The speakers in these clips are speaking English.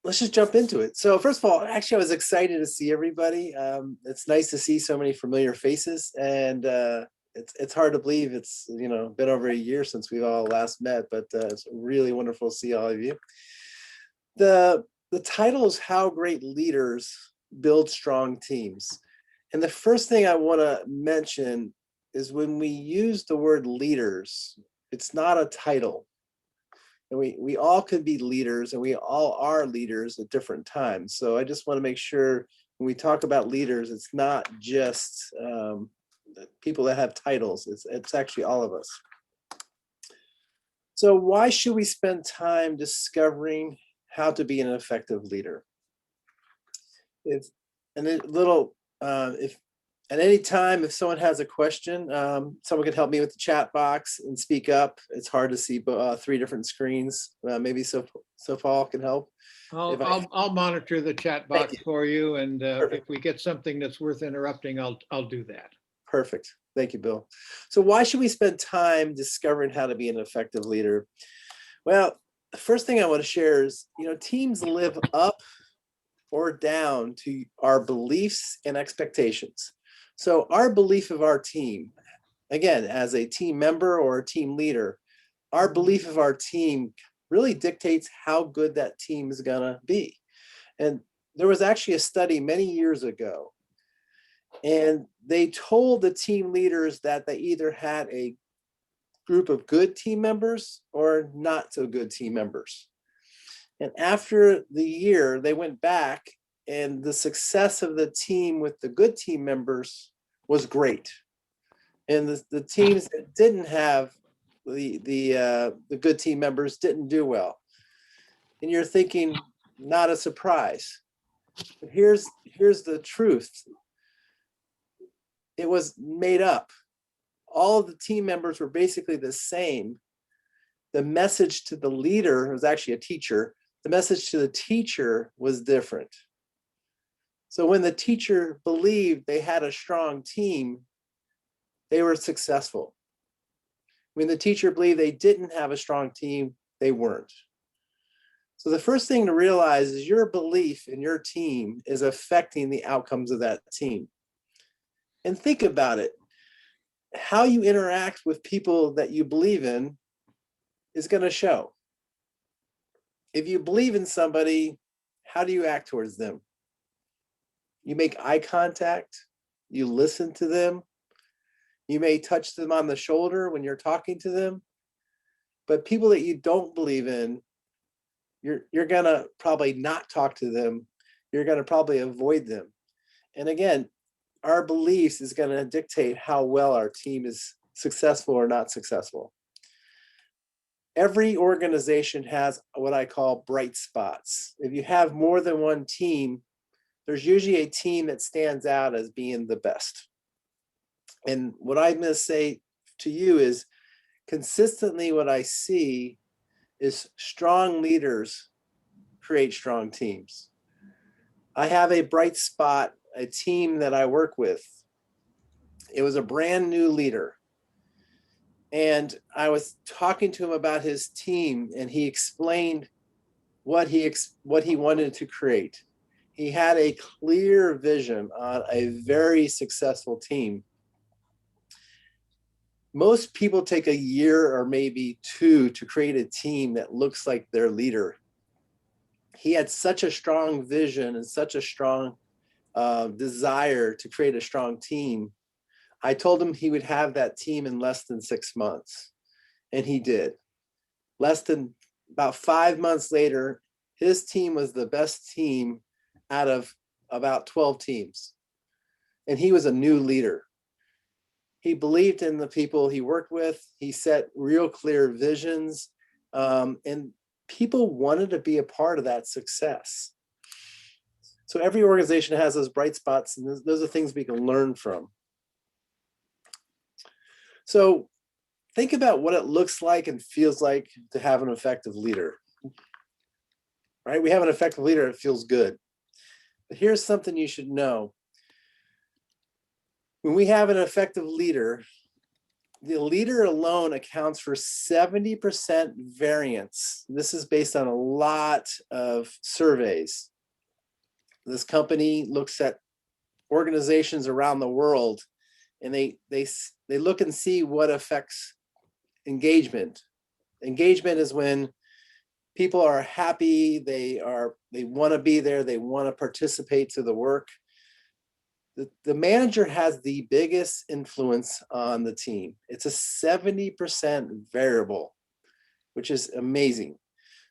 let's just jump into it. So first of all, actually, I was excited to see everybody. It's nice to see so many familiar faces, and it's hard to believe it's been over a year since we've all last met, but it's really wonderful to see all of you. The title is How Great Leaders Build Strong Teams. And the first thing I want to mention is when we use the word leaders, it's not a title. And we all could be leaders, and we all are leaders at different times. So I just want to make sure when we talk about leaders, it's not just people that have titles. It's actually all of us. So why should we spend time discovering how to be an effective leader? If at any time, if someone has a question, someone could help me with the chat box and speak up. It's hard to see 3 different screens. Maybe so Paul can help. I'll monitor the chat box for you, and if we get something that's worth interrupting, I'll do that. Perfect. Thank you, Bill. So why should we spend time discovering how to be an effective leader? Well, the first thing I want to share is, teams live up or down to our beliefs and expectations. So our belief of our team, again, as a team member or a team leader, our belief of our team really dictates how good that team is gonna be. And there was actually a study many years ago, and they told the team leaders that they either had a group of good team members or not so good team members. And after the year, they went back, and the success of the team with the good team members was great. And the teams that didn't have the good team members didn't do well. And you're thinking, not a surprise. But here's the truth. It was made up. All of the team members were basically the same. The message to the leader, who was actually a teacher, the message to the teacher was different. So when the teacher believed they had a strong team, they were successful. When the teacher believed they didn't have a strong team, they weren't. So the first thing to realize is your belief in your team is affecting the outcomes of that team. And think about it. How you interact with people that you believe in is going to show. If you believe in somebody, how do you act towards them? You make eye contact, you listen to them, you may touch them on the shoulder when you're talking to them, but people that you don't believe in, you're gonna probably not talk to them, you're gonna probably avoid them. And again, our beliefs is gonna dictate how well our team is successful or not successful. Every organization has what I call bright spots. If you have more than one team, there's usually a team that stands out as being the best. And what I'm going to say to you is consistently what I see is strong leaders create strong teams. I have a bright spot, a team that I work with. It was a brand new leader. And I was talking to him about his team, and he explained what he wanted to create. He had a clear vision on a very successful team. Most people take a year or maybe 2 to create a team that looks like their leader. He had such a strong vision and such a strong desire to create a strong team. I told him he would have that team in less than 6 months, and he did. About 5 months later, his team was the best team out of about 12 teams, and he was a new leader. He believed in the people he worked with. He set real clear visions, and people wanted to be a part of that success. So every organization has those bright spots, and those are things we can learn from. So think about what it looks like and feels like to have an effective leader, right? We have an effective leader, it feels good. But here's something you should know. When we have an effective leader, the leader alone accounts for 70% variance. This is based on a lot of surveys. This company looks at organizations around the world, and they look and see what affects engagement. Engagement is when people are happy, they want to be there, they want to participate to the work. The manager has the biggest influence on the team. It's a 70% variable, which is amazing.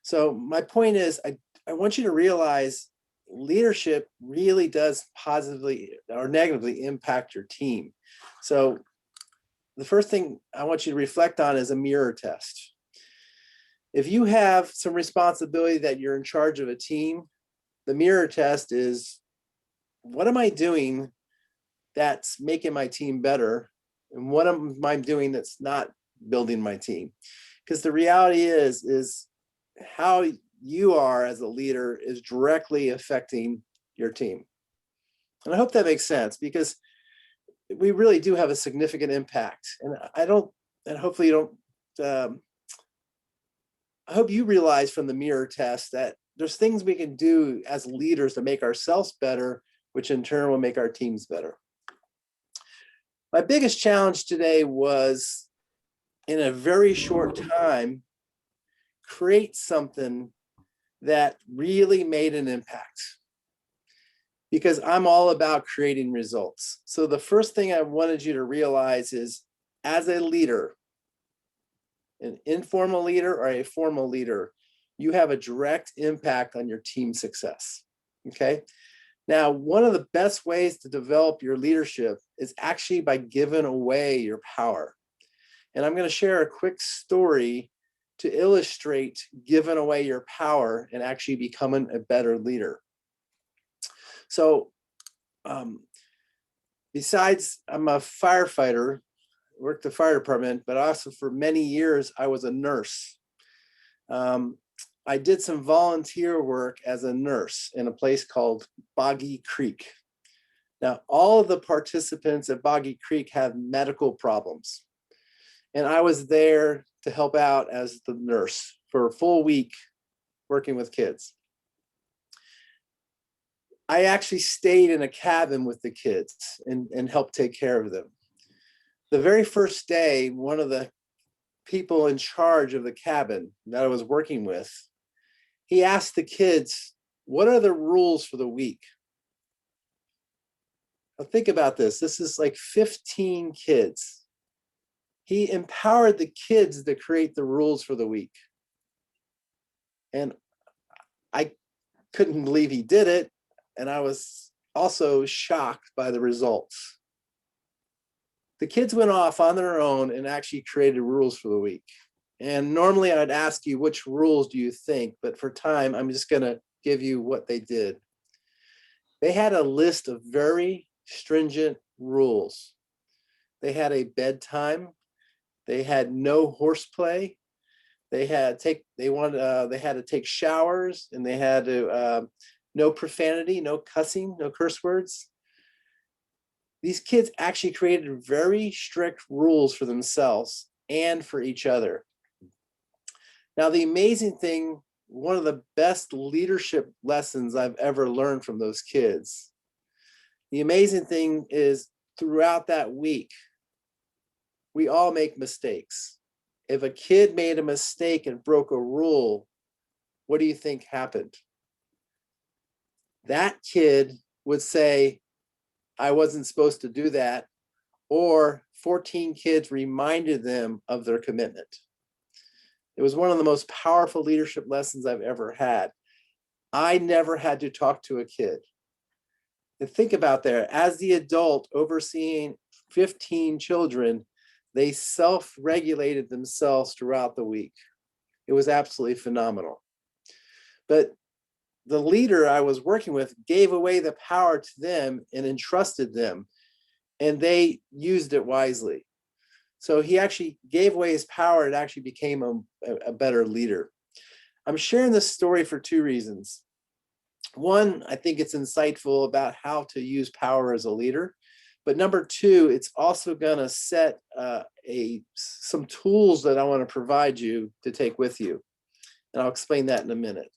So my point is, I want you to realize leadership really does positively or negatively impact your team. So the first thing I want you to reflect on is a mirror test. If you have some responsibility that you're in charge of a team, the mirror test is, what am I doing that's making my team better? And what am I doing that's not building my team? Because the reality is how you are as a leader is directly affecting your team. And I hope that makes sense, because we really do have a significant impact. And hopefully you don't, I hope you realize from the mirror test that there's things we can do as leaders to make ourselves better, which in turn will make our teams better. My biggest challenge today was, in a very short time, create something that really made an impact, because I'm all about creating results. So the first thing I wanted you to realize is, as a leader, an informal leader or a formal leader, you have a direct impact on your team success. Okay. Now, one of the best ways to develop your leadership is actually by giving away your power. And I'm going to share a quick story to illustrate giving away your power and actually becoming a better leader. So besides, I'm a firefighter, worked the fire department, but also for many years, I was a nurse. I did some volunteer work as a nurse in a place called Boggy Creek. Now, all of the participants at Boggy Creek have medical problems. And I was there to help out as the nurse for a full week working with kids. I actually stayed in a cabin with the kids and helped take care of them. The very first day, one of the people in charge of the cabin that I was working with, he asked the kids, what are the rules for the week? Now think about this. This is like 15 kids. He empowered the kids to create the rules for the week. And I couldn't believe he did it. And I was also shocked by the results. The kids went off on their own and actually created rules for the week. And normally I'd ask you, which rules do you think? But for time, I'm just going to give you what they did. They had a list of very stringent rules. They had a bedtime. They had no horseplay. They had to take showers, and they had to no profanity, no cussing, no curse words. These kids actually created very strict rules for themselves and for each other. Now, the amazing thing, one of the best leadership lessons I've ever learned from those kids, the amazing thing is, throughout that week, we all make mistakes. If a kid made a mistake and broke a rule, what do you think happened? That kid would say, I wasn't supposed to do that, or 14 kids reminded them of their commitment. It was one of the most powerful leadership lessons I've ever had. I never had to talk to a kid. And think about that. As the adult overseeing 15 children, they self-regulated themselves throughout the week. It was absolutely phenomenal. But the leader I was working with gave away the power to them and entrusted them, and they used it wisely. So he actually gave away his power and actually became a better leader. I'm sharing this story for two reasons. One, I think it's insightful about how to use power as a leader. But number two, it's also going to set some tools that I want to provide you to take with you. And I'll explain that in a minute.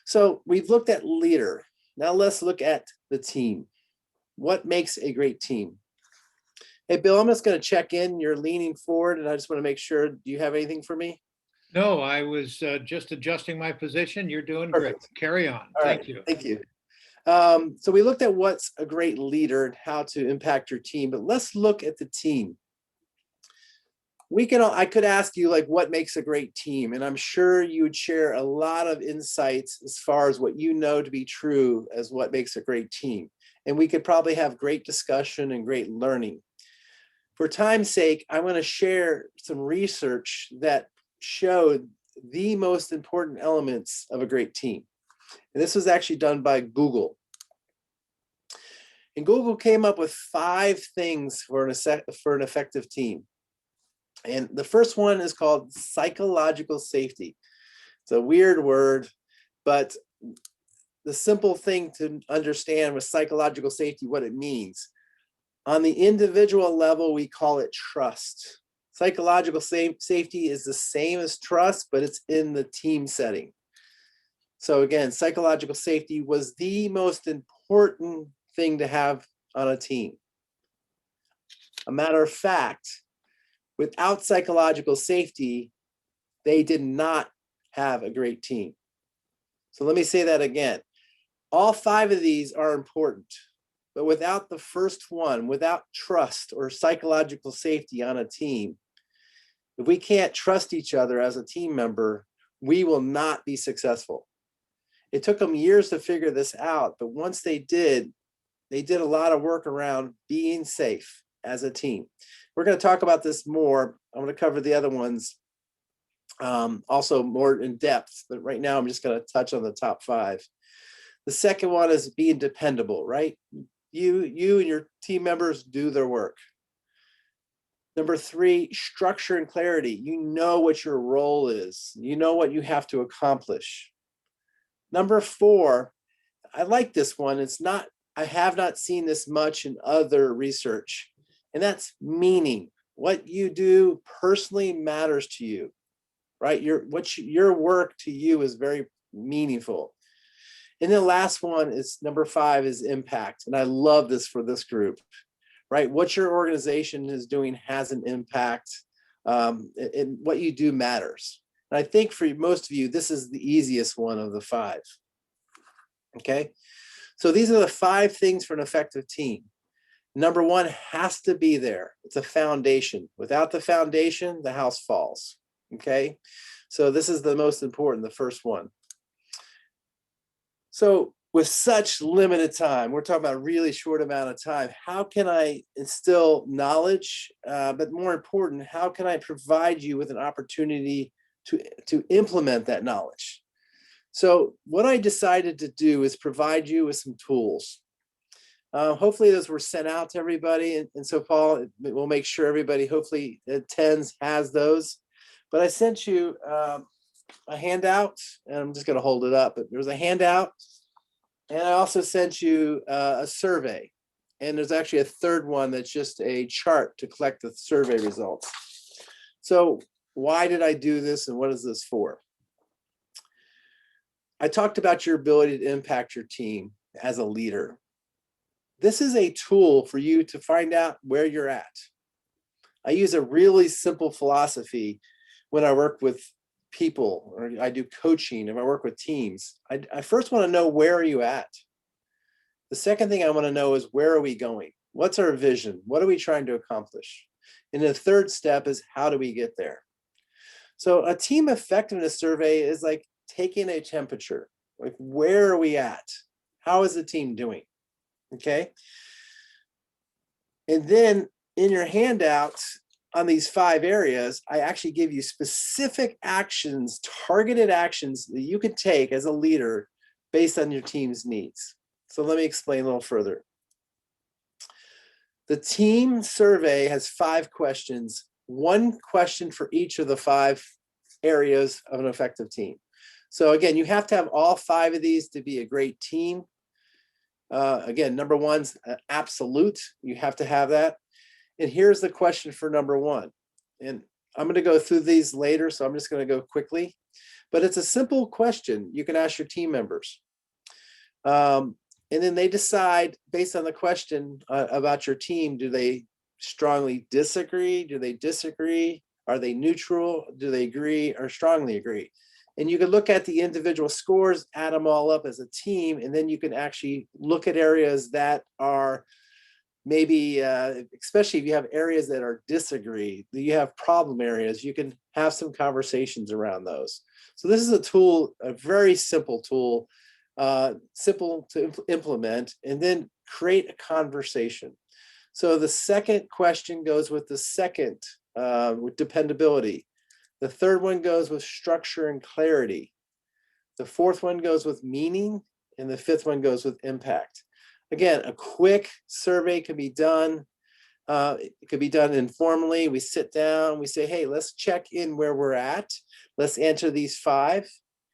So we've looked at leader. Now let's look at the team. What makes a great team? Hey, Bill, I'm just going to check in. You're leaning forward, and I just want to make sure. Do you have anything for me? No, I was just adjusting my position. You're doing great. Perfect. Carry on. All right. Thank you. Thank you. So we looked at what's a great leader and how to impact your team, but let's look at the team. I could ask you, like, what makes a great team? And I'm sure you would share a lot of insights as far as what you know to be true as what makes a great team. And we could probably have great discussion and great learning. For time's sake, I want to share some research that showed the most important elements of a great team. And this was actually done by Google. And Google came up with 5 things for an effective team. And the first one is called psychological safety. It's a weird word, but the simple thing to understand with psychological safety, what it means. On the individual level, we call it trust. Psychological safety is the same as trust, but it's in the team setting. So again, psychological safety was the most important thing to have on a team. A matter of fact, without psychological safety, they did not have a great team. So let me say that again. All 5 of these are important, but without the first one, without trust or psychological safety on a team, if we can't trust each other as a team member, we will not be successful. It took them years to figure this out, but once they did a lot of work around being safe as a team. We're going to talk about this more. I'm going to cover the other ones also more in depth, but right now I'm just going to touch on the top 5. The second one is being dependable, right? You and your team members do their work. Number 3, structure and clarity. You know what your role is. You know what you have to accomplish. Number 4, I like this one. I have not seen this much in other research, and that's meaning. What you do personally matters to you, right? Your work to you is very meaningful. And the last one is number 5 is impact. And I love this for this group, right? What your organization is doing has an impact, and what you do matters. And I think for most of you, this is the easiest one of the 5. Okay. So these are the 5 things for an effective team. Number 1 has to be there. It's a foundation. Without the foundation, the house falls. Okay. So this is the most important, the first one. So with such limited time, we're talking about a really short amount of time, how can I instill knowledge? But more important, how can I provide you with an opportunity to implement that knowledge? So what I decided to do is provide you with some tools. Hopefully those were sent out to everybody. And so Paul, we'll make sure everybody hopefully attends, has those. But I sent you a handout, and I'm just going to hold it up. But there's a handout, and I also sent you a survey. And there's actually a third one that's just a chart to collect the survey results. So why did I do this, and what is this for? I talked about your ability to impact your team as a leader. This is a tool for you to find out where you're at. I use a really simple philosophy when I work with people, or I do coaching, if I work with teams. I first want to know, where are you at? The second thing I want to know is, where are we going? What's our vision? What are we trying to accomplish? And the third step is, how do we get there? So a team effectiveness survey is like taking a temperature. Like, where are we at? How is the team doing? Okay. And then in your handout on these 5 areas, I actually give you specific actions, targeted actions that you can take as a leader based on your team's needs. So let me explain a little further. The team survey has 5 questions, 1 question for each of the 5 areas of an effective team. So again, you have to have all 5 of these to be a great team. Again, number one's absolute. You have to have that. And here's the question for number one. And I'm going to go through these later, so I'm just going to go quickly. But it's a simple question you can ask your team members. And then they decide based on the question about your team, do they strongly disagree? Do they disagree? Are they neutral? Do they agree or strongly agree? And you can look at the individual scores, add them all up as a team, and then you can actually look at areas that are maybe, especially if you have areas that are disagree, you have problem areas, you can have some conversations around those. So this is a tool, a very simple tool, simple to implement, and then create a conversation. So the second question goes with the second, with dependability. The third one goes with structure and clarity. The fourth one goes with meaning, and the fifth one goes with impact. Again, a quick survey can be done. It could be done informally. We sit down, we say, hey, let's check in where we're at. Let's answer these 5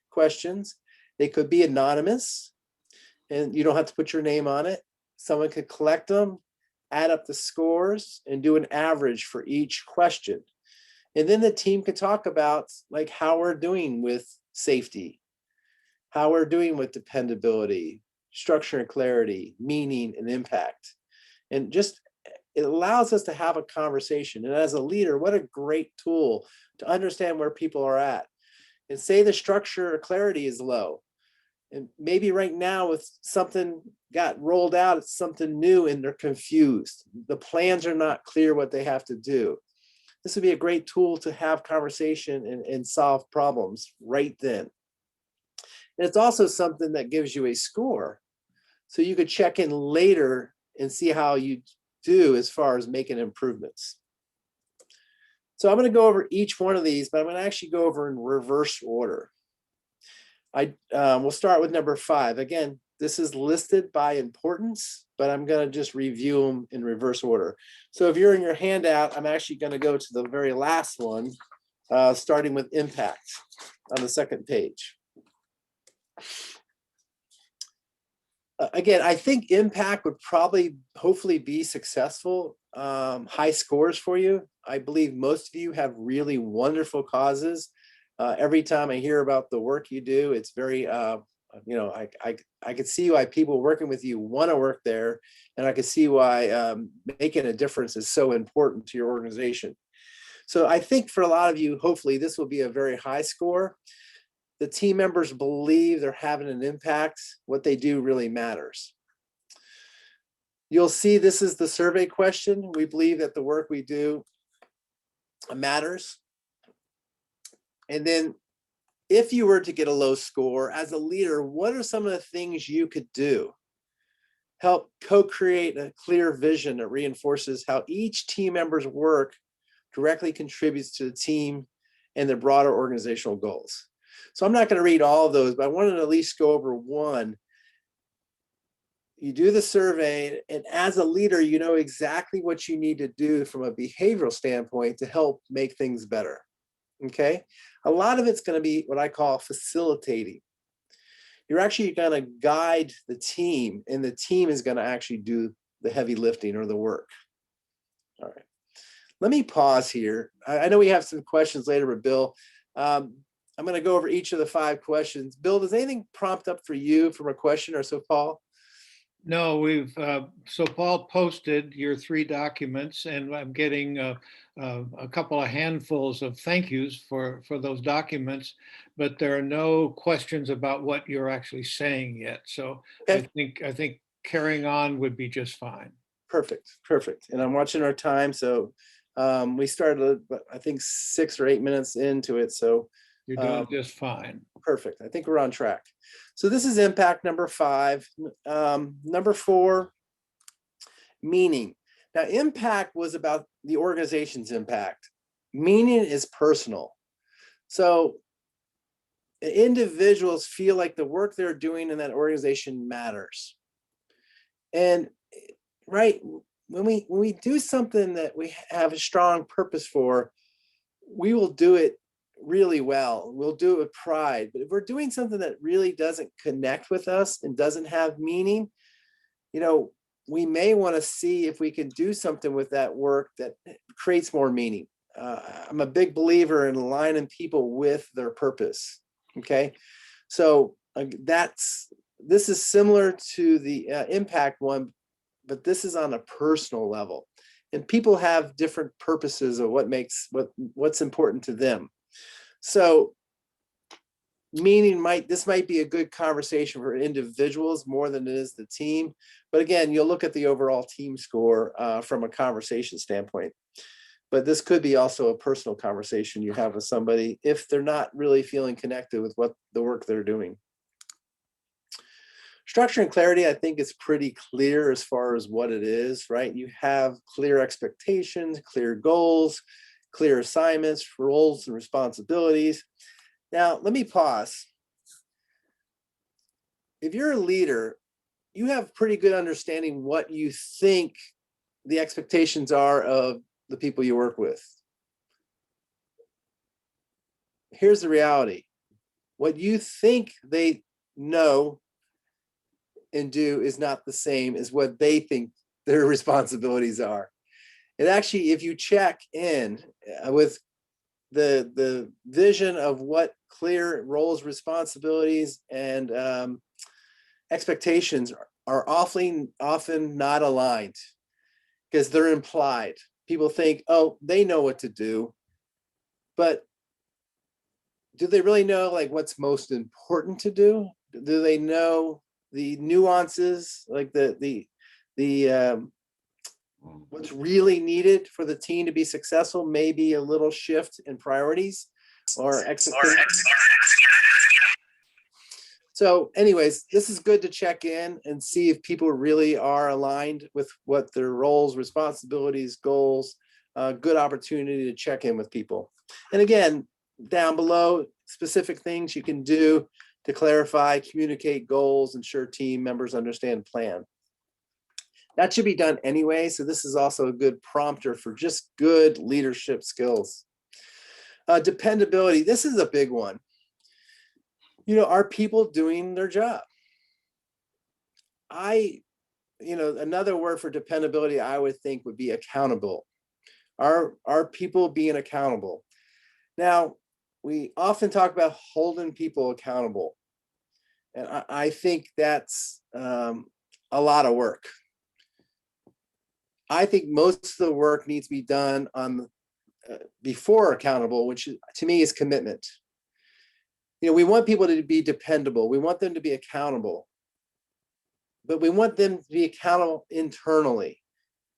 questions. They could be anonymous, and you don't have to put your name on it. Someone could collect them, add up the scores, and do an average for each question. And then the team could talk about like how we're doing with safety, how we're doing with dependability, structure and clarity, meaning and impact. And just, it allows us to have a conversation. And as a leader, what a great tool to understand where people are at. And say the structure or clarity is low. And maybe right now with something got rolled out, it's something new and they're confused. The plans are not clear what they have to do. This would be a great tool to have conversation and solve problems right then. And it's also something that gives you a score. So you could check in later and see how you do as far as making improvements. So I'm going to go over each one of these, but I'm going to actually go over in reverse order. We'll start with number 5. Again, this is listed by importance, but I'm going to just review them in reverse order. So if you're in your handout, I'm actually going to go to the very last one, starting with impact on the second page. Again, I think impact would probably, hopefully be successful, high scores for you. I believe most of you have really wonderful causes. Every time I hear about the work you do, it's very, you know, I could see why people working with you want to work there. And I could see why making a difference is so important to your organization. So I think for a lot of you, hopefully this will be a very high score. The team members believe they're having an impact. What they do really matters. You'll see this is the survey question. We believe that the work we do matters. And then if you were to get a low score as a leader, what are some of the things you could do? Help co-create a clear vision that reinforces how each team member's work directly contributes to the team and the broader organizational goals. So I'm not going to read all of those, but I wanted to at least go over one. You do the survey, and as a leader, you know exactly what you need to do from a behavioral standpoint to help make things better. Okay, a lot of it's going to be what I call facilitating. You're actually going to guide the team, and the team is going to actually do the heavy lifting or the work. All right, let me pause here. I know we have some questions later, but Bill, I'm going to go over each of the 5 questions. Bill, does anything prompt up for you from a question or so, Paul? No, so Paul posted your 3 documents, and I'm getting a couple of handfuls of thank yous for those documents, but there are no questions about what you're actually saying yet. So okay. I think carrying on would be just fine. Perfect, perfect. And I'm watching our time, so we started, I think 6 or 8 minutes into it, so you're doing just fine. Perfect. I think we're on track. So this is impact number 5. Number 4, meaning. Now, impact was about the organization's impact. Meaning is personal. So individuals feel like the work they're doing in that organization matters. And right, when we do something that we have a strong purpose for, we will do it really well. We'll do it with pride. But if we're doing something that really doesn't connect with us and doesn't have meaning, we may want to see if we can do something with that work that creates more meaning. I'm a big believer in aligning people with their purpose. Okay, so this is similar to the impact one, but this is on a personal level, and people have different purposes of what's important to them. So this might be a good conversation for individuals more than it is the team. But again, you'll look at the overall team score from a conversation standpoint. But this could be also a personal conversation you have with somebody if they're not really feeling connected with what the work they're doing. Structure and clarity, I think, is pretty clear as far as what it is, right? You have clear expectations, clear goals, clear assignments, roles and responsibilities. Now, let me pause. If you're a leader, you have pretty good understanding what you think the expectations are of the people you work with. Here's the reality. What you think they know and do is not the same as what they think their responsibilities are. And actually, if you check in with the vision of what clear roles, responsibilities, and expectations are often not aligned because they're implied. People think, oh, they know what to do, but do they really know like what's most important to do? Do they know the nuances, like the what's really needed for the team to be successful? Maybe a little shift in priorities or expectations. So anyways, this is good to check in and see if people really are aligned with what their roles, responsibilities, goals, good opportunity to check in with people. And again, down below, specific things you can do to clarify, communicate goals, ensure team members understand plan. That should be done anyway. So this is also a good prompter for just good leadership skills. Dependability, this is a big one. Are people doing their job? Another word for dependability I would think would be accountable. Are people being accountable? Now, we often talk about holding people accountable. And I think that's a lot of work. I think most of the work needs to be done on before accountable, which to me is commitment. We want people to be dependable. We want them to be accountable, but we want them to be accountable internally.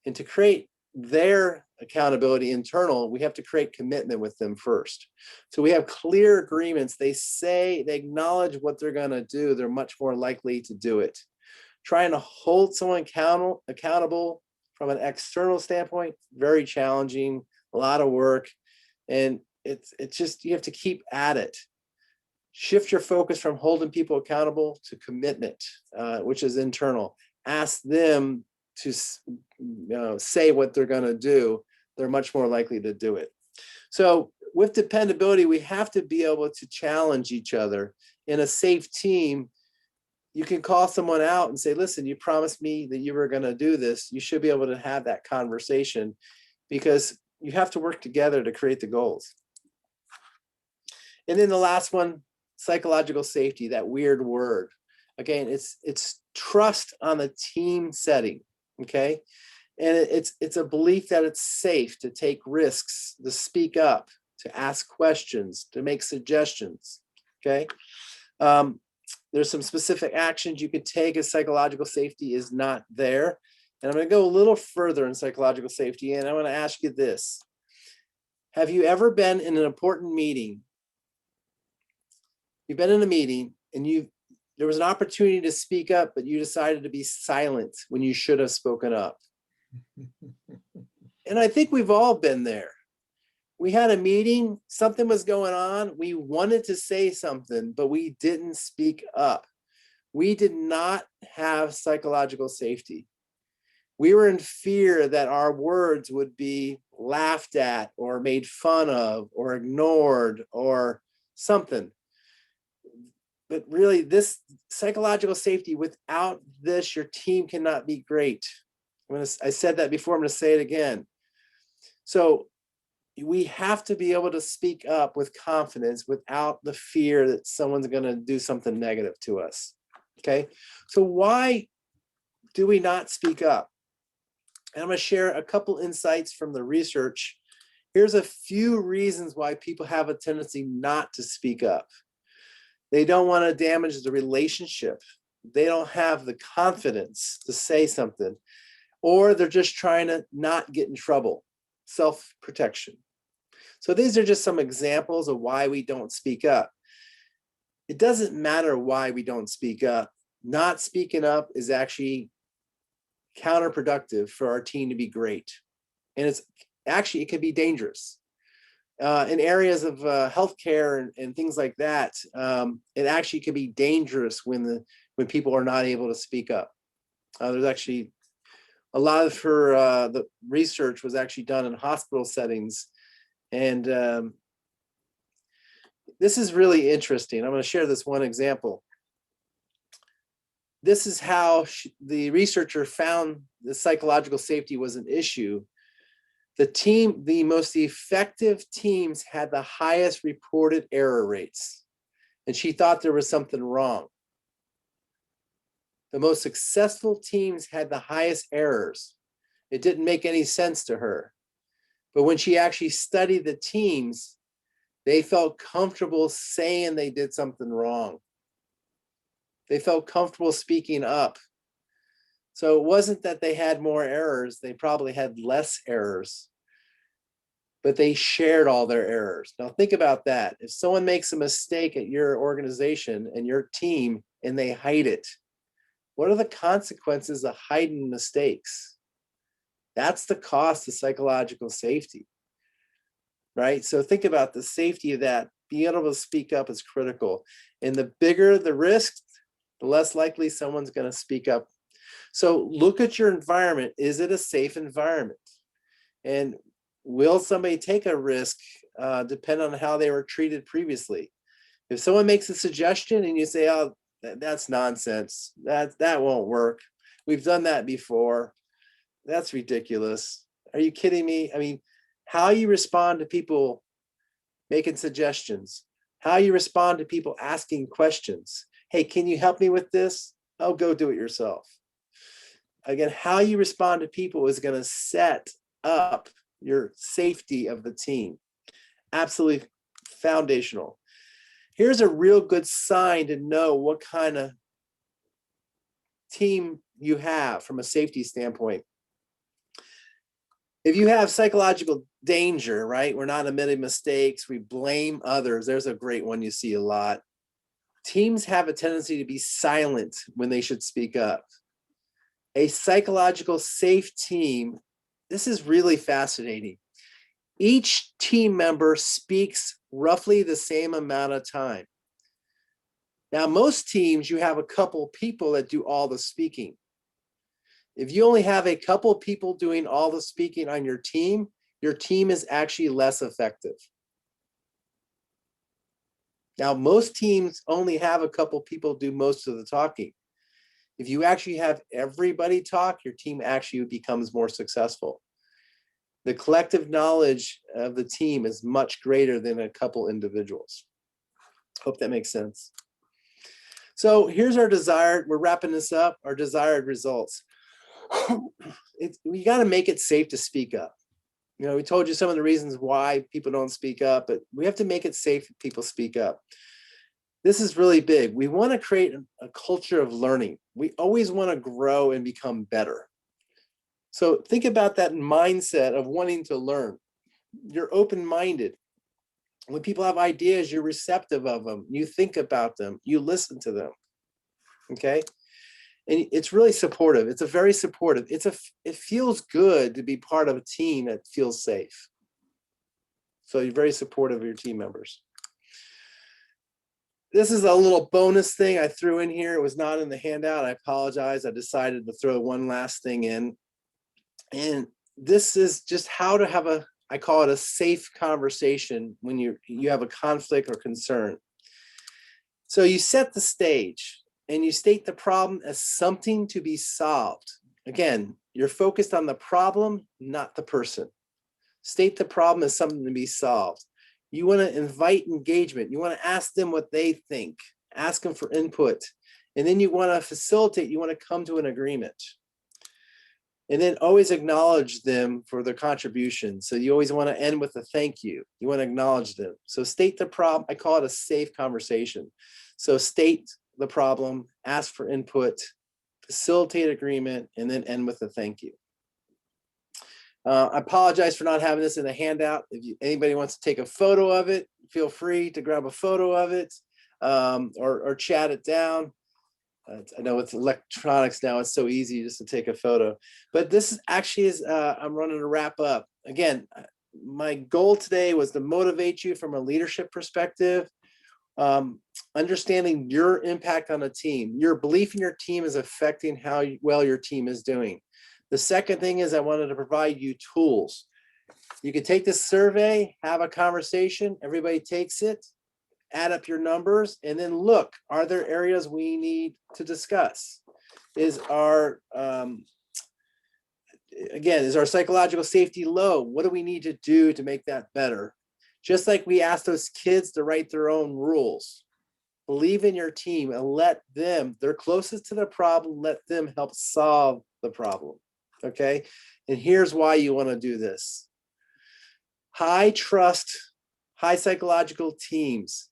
And to create their accountability internal, we have to create commitment with them first. So we have clear agreements. They acknowledge what they're going to do. They're much more likely to do it. Trying to hold someone accountable from an external standpoint, very challenging, a lot of work. And it's just, you have to keep at it. Shift your focus from holding people accountable to commitment, which is internal. Ask them to say what they're going to do. They're much more likely to do it. So with dependability, we have to be able to challenge each other. In a safe team, you can call someone out and say, listen, you promised me that you were going to do this. You should be able to have that conversation because you have to work together to create the goals. And then the last one, psychological safety, that weird word. Again, it's trust on the team setting, okay? And it's a belief that it's safe to take risks, to speak up, to ask questions, to make suggestions, okay? There's some specific actions you could take if psychological safety is not there. And I'm going to go a little further in psychological safety, and I want to ask you this. Have you ever been in an important meeting? You've been in a meeting and there was an opportunity to speak up, but you decided to be silent when you should have spoken up. And I think we've all been there. We had a meeting, something was going on. We wanted to say something, but we didn't speak up. We did not have psychological safety. We were in fear that our words would be laughed at or made fun of or ignored or something. but really this psychological safety, without this, your team cannot be great. I said that before, I'm going to say it again. So we have to be able to speak up with confidence without the fear that someone's going to do something negative to us. Okay. So why do we not speak up? And I'm going to share a couple insights from the research. Here's a few reasons why people have a tendency not to speak up. They don't want to damage the relationship. They don't have the confidence to say something, or they're just trying to not get in trouble. Self-protection. So these are just some examples of why we don't speak up. It doesn't matter why we don't speak up. Not speaking up is actually counterproductive for our team to be great. And it's actually, it could be dangerous. In areas of healthcare and things like that, it actually can be dangerous when people are not able to speak up. There's actually a lot of the research was actually done in hospital settings, and this is really interesting. I'm going to share this one example. This is how the researcher found the psychological safety was an issue. The most effective teams had the highest reported error rates, and she thought there was something wrong. The most successful teams had the highest errors. It didn't make any sense to her. But when she actually studied the teams, they felt comfortable saying they did something wrong. They felt comfortable speaking up. So it wasn't that they had more errors, they probably had less errors, but they shared all their errors. Now think about that. If someone makes a mistake at your organization and your team and they hide it, what are the consequences of hiding mistakes? That's the cost of psychological safety, right? So think about the safety of that. Being able to speak up is critical. And the bigger the risk, the less likely someone's going to speak up. So look at your environment. Is it a safe environment? And will somebody take a risk depending on how they were treated previously? If someone makes a suggestion and you say, oh, that's nonsense, that won't work, we've done that before, that's ridiculous, are you kidding me? I mean, how you respond to people making suggestions, how you respond to people asking questions. Hey, can you help me with this? Oh, go do it yourself. Again, how you respond to people is going to set up your safety of the team. Absolutely foundational. Here's a real good sign to know what kind of team you have from a safety standpoint. If you have psychological danger, right? We're not admitting mistakes, we blame others. There's a great one you see a lot. Teams have a tendency to be silent when they should speak up. A psychological safe team, this is really fascinating. Each team member speaks roughly the same amount of time. Now, most teams, you have a couple people that do all the speaking. If you only have a couple people doing all the speaking on your team is actually less effective. Now, most teams only have a couple people do most of the talking. If you actually have everybody talk, your team actually becomes more successful. The collective knowledge of the team is much greater than a couple individuals. Hope that makes sense. So here's our desired, we're wrapping this up, our desired results. We got to make it safe to speak up. You know, we told you some of the reasons why people don't speak up, but we have to make it safe if people speak up. This is really big. We want to create a culture of learning. We always want to grow and become better. So think about that mindset of wanting to learn. You're open-minded. When people have ideas, you're receptive of them. You think about them. You listen to them. Okay? And it's really supportive. It's a very supportive. It feels good to be part of a team that feels safe. So you're very supportive of your team members. This is a little bonus thing I threw in here. It was not in the handout. I apologize. I decided to throw one last thing in. And this is just how to have I call it a safe conversation when you have a conflict or concern. So you set the stage and you state the problem as something to be solved. Again, you're focused on the problem, not the person. State the problem as something to be solved. You want to invite engagement. You want to ask them what they think, ask them for input. And then you want to facilitate, you want to come to an agreement. And then always acknowledge them for their contribution. So you always want to end with a thank you. You want to acknowledge them. So state the problem. I call it a safe conversation. So state the problem, ask for input, facilitate agreement, and then end with a thank you. I apologize for not having this in a handout. If anybody wants to take a photo of it, feel free to grab a photo of it, or chat it down. I know with electronics now, it's so easy just to take a photo. But this is actually I'm running to wrap up. Again, my goal today was to motivate you from a leadership perspective, understanding your impact on a team. Your belief in your team is affecting how well your team is doing. The second thing is I wanted to provide you tools. You can take this survey, have a conversation, everybody takes it, add up your numbers, and then look, are there areas we need to discuss? Is our, again, is our psychological safety low? What do we need to do to make that better? Just like we asked those kids to write their own rules. Believe in your team and let them, they're closest to the problem, let them help solve the problem, okay? And here's why you wanna do this. High trust, high psychological teams.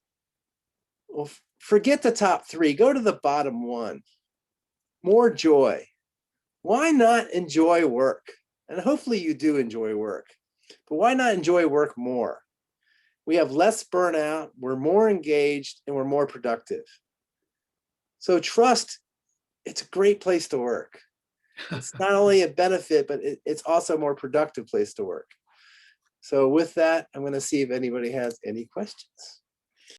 Well, forget the top three, go to the bottom one. More joy. Why not enjoy work? And hopefully you do enjoy work, but why not enjoy work more? We have less burnout, we're more engaged, and we're more productive. So trust, it's a great place to work. It's not only a benefit, but it's also a more productive place to work. So with that, I'm going to see if anybody has any questions.